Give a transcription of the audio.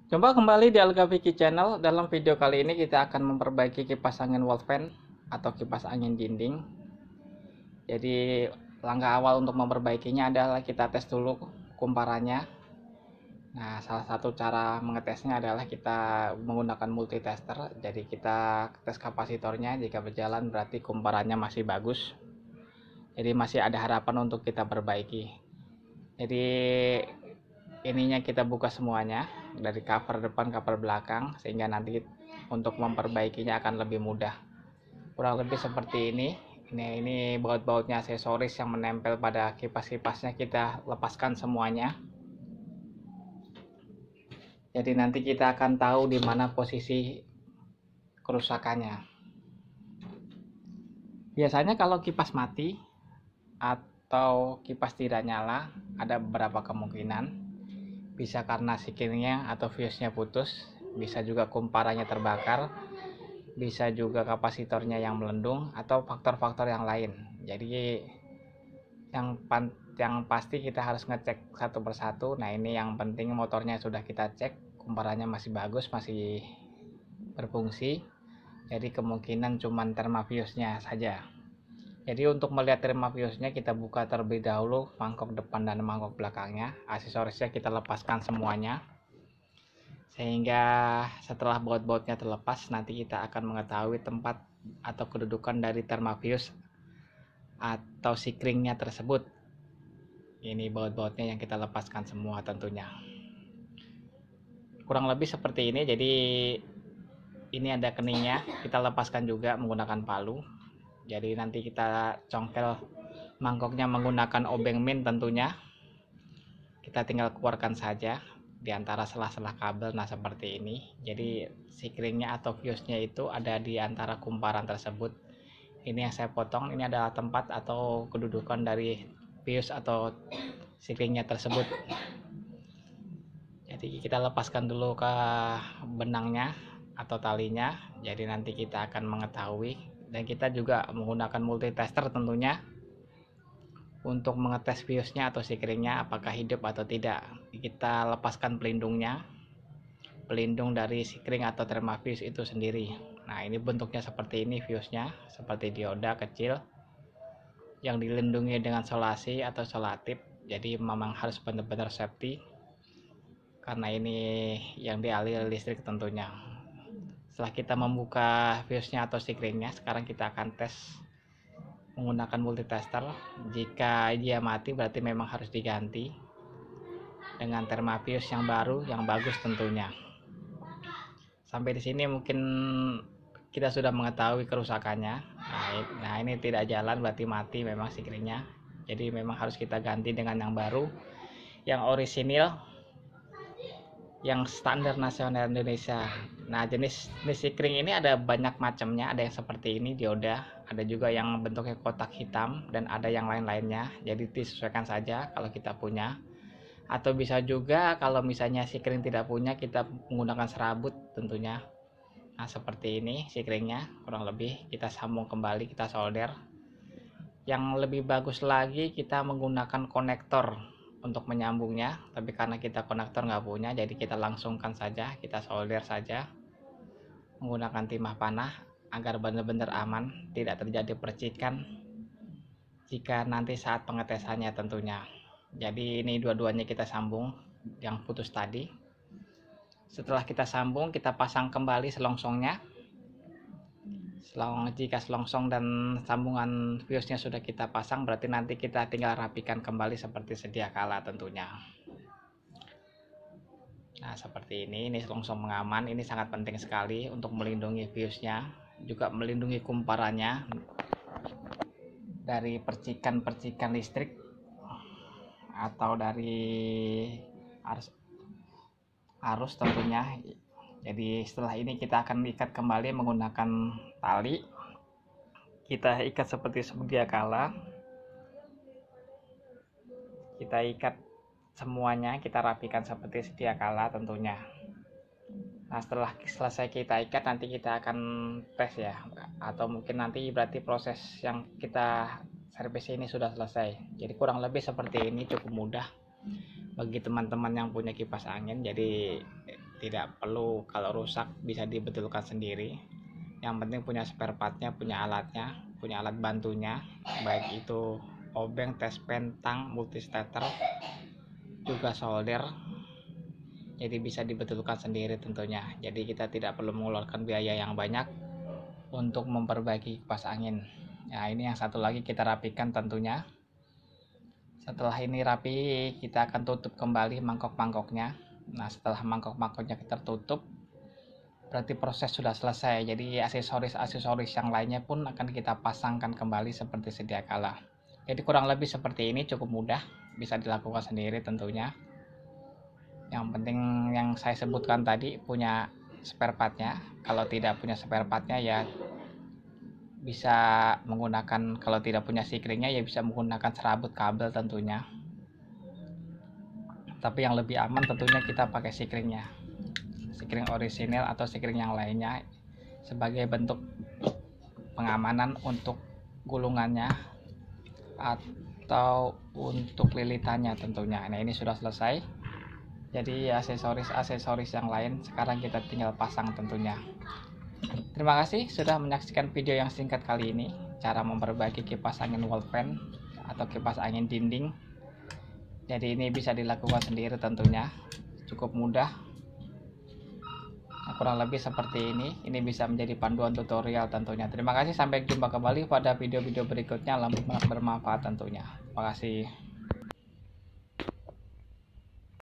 Jumpa kembali di Alga Vicky Channel. Dalam video kali ini kita akan memperbaiki kipas angin wall fan atau kipas angin dinding. Jadi langkah awal untuk memperbaikinya adalah kita tes dulu kumparannya. Nah, salah satu cara mengetesnya adalah kita menggunakan multitester. Jadi kita tes kapasitornya, jika berjalan berarti kumparannya masih bagus. Jadi masih ada harapan untuk kita perbaiki. Jadi ininya kita buka semuanya dari cover depan, cover belakang, sehingga nanti untuk memperbaikinya akan lebih mudah. Kurang lebih seperti ini. Ini baut-bautnya aksesoris yang menempel pada kipas-kipasnya kita lepaskan semuanya. Jadi nanti kita akan tahu di mana posisi kerusakannya. Biasanya kalau kipas mati atau kipas tidak nyala, ada beberapa kemungkinan. Bisa karena sikirnya atau fuse-nya putus, bisa juga kumparannya terbakar, bisa juga kapasitornya yang melendung, atau faktor-faktor yang lain. Jadi yang pasti kita harus ngecek satu persatu. Nah, ini yang penting, motornya sudah kita cek, kumparannya masih bagus, masih berfungsi. Jadi kemungkinan cuman termafuse-nya saja. Jadi untuk melihat termafuse-nya kita buka terlebih dahulu mangkok depan dan mangkok belakangnya. Aksesorisnya kita lepaskan semuanya. Sehingga setelah baut-bautnya terlepas, nanti kita akan mengetahui tempat atau kedudukan dari termafuse atau sikringnya tersebut. Ini baut-bautnya yang kita lepaskan semua tentunya. Kurang lebih seperti ini. Jadi ini ada keningnya, kita lepaskan juga menggunakan palu. Jadi nanti kita congkel mangkoknya menggunakan obeng min tentunya. Kita tinggal keluarkan saja di antara sela-sela kabel. Nah, seperti ini. Jadi sikringnya atau fuse-nya itu ada di antara kumparan tersebut. Ini yang saya potong. Ini adalah tempat atau kedudukan dari fuse atau sikringnya tersebut. Jadi kita lepaskan dulu ke benangnya atau talinya. Jadi nanti kita akan mengetahui. Dan kita juga menggunakan multitester tentunya untuk mengetes fuse-nya atau sikringnya apakah hidup atau tidak. Kita lepaskan pelindungnya, pelindung dari sikring atau termafuse itu sendiri. Nah, ini bentuknya seperti ini, fuse-nya seperti dioda kecil yang dilindungi dengan solasi atau solatip. Jadi memang harus benar-benar safety karena ini yang dialiri listrik tentunya. Setelah kita membuka fuse-nya atau sikringnya, sekarang kita akan tes menggunakan multitester. Jika dia mati berarti memang harus diganti dengan termafuse yang baru yang bagus tentunya. Sampai di sini mungkin kita sudah mengetahui kerusakannya. Nah, ini tidak jalan berarti mati memang sikringnya. Jadi memang harus kita ganti dengan yang baru, yang orisinil, yang standar nasional Indonesia. Nah, jenis sikring ini ada banyak macamnya. Ada yang seperti ini dioda, ada juga yang bentuknya kotak hitam, dan ada yang lain-lainnya. Jadi disesuaikan saja kalau kita punya. Atau bisa juga kalau misalnya sikring tidak punya, kita menggunakan serabut tentunya. Nah, seperti ini sikringnya kurang lebih. Kita sambung kembali, kita solder. Yang lebih bagus lagi kita menggunakan konektor untuk menyambungnya, tapi karena kita konektor nggak punya, jadi kita langsungkan saja, kita solder saja menggunakan timah panah agar benar-benar aman, tidak terjadi percikan jika nanti saat pengetesannya tentunya. Jadi ini dua-duanya kita sambung yang putus tadi. Setelah kita sambung, kita pasang kembali selongsongnya. Jika selongsong dan sambungan fuse-nya sudah kita pasang, berarti nanti kita tinggal rapikan kembali seperti sedia kala tentunya. Nah, seperti ini selongsong pengaman. Ini sangat penting sekali untuk melindungi fuse-nya, juga melindungi kumparannya dari percikan-percikan listrik atau dari arus tentunya. Jadi setelah ini kita akan ikat kembali menggunakan tali. Kita ikat seperti sedia kala. Kita ikat semuanya, kita rapikan seperti sedia kala tentunya. Nah, setelah selesai kita ikat, nanti kita akan tes ya, atau mungkin nanti berarti proses yang kita servis ini sudah selesai. Jadi kurang lebih seperti ini, cukup mudah bagi teman-teman yang punya kipas angin. Jadi tidak perlu, kalau rusak bisa dibetulkan sendiri. Yang penting punya spare partnya, punya alatnya, punya alat bantunya, baik itu obeng, tes pen, tang, multistarter, juga solder. Jadi bisa dibetulkan sendiri tentunya. Jadi kita tidak perlu mengeluarkan biaya yang banyak untuk memperbaiki kipas angin. Nah, ini yang satu lagi kita rapikan tentunya. Setelah ini rapi, kita akan tutup kembali mangkok-mangkoknya. Nah, setelah mangkok-mangkoknya kita tutup, berarti proses sudah selesai. Jadi aksesoris yang lainnya pun akan kita pasangkan kembali seperti sedia kala. Jadi kurang lebih seperti ini, cukup mudah, bisa dilakukan sendiri tentunya. Yang penting yang saya sebutkan tadi punya spare partnya. Kalau tidak punya spare partnya ya bisa menggunakan, kalau tidak punya sikringnya ya bisa menggunakan serabut kabel tentunya. Tapi yang lebih aman tentunya kita pakai sikringnya, sikring orisinil atau sikring yang lainnya, sebagai bentuk pengamanan untuk gulungannya atau untuk lilitannya tentunya. Nah, ini sudah selesai. Jadi aksesoris yang lain sekarang kita tinggal pasang tentunya. Terima kasih sudah menyaksikan video yang singkat kali ini, cara memperbaiki kipas angin wall fan atau kipas angin dinding. Jadi ini bisa dilakukan sendiri tentunya, cukup mudah. Nah, kurang lebih seperti ini bisa menjadi panduan tutorial tentunya. Terima kasih, sampai jumpa kembali pada video-video berikutnya. Bermanfaat tentunya. Terima kasih.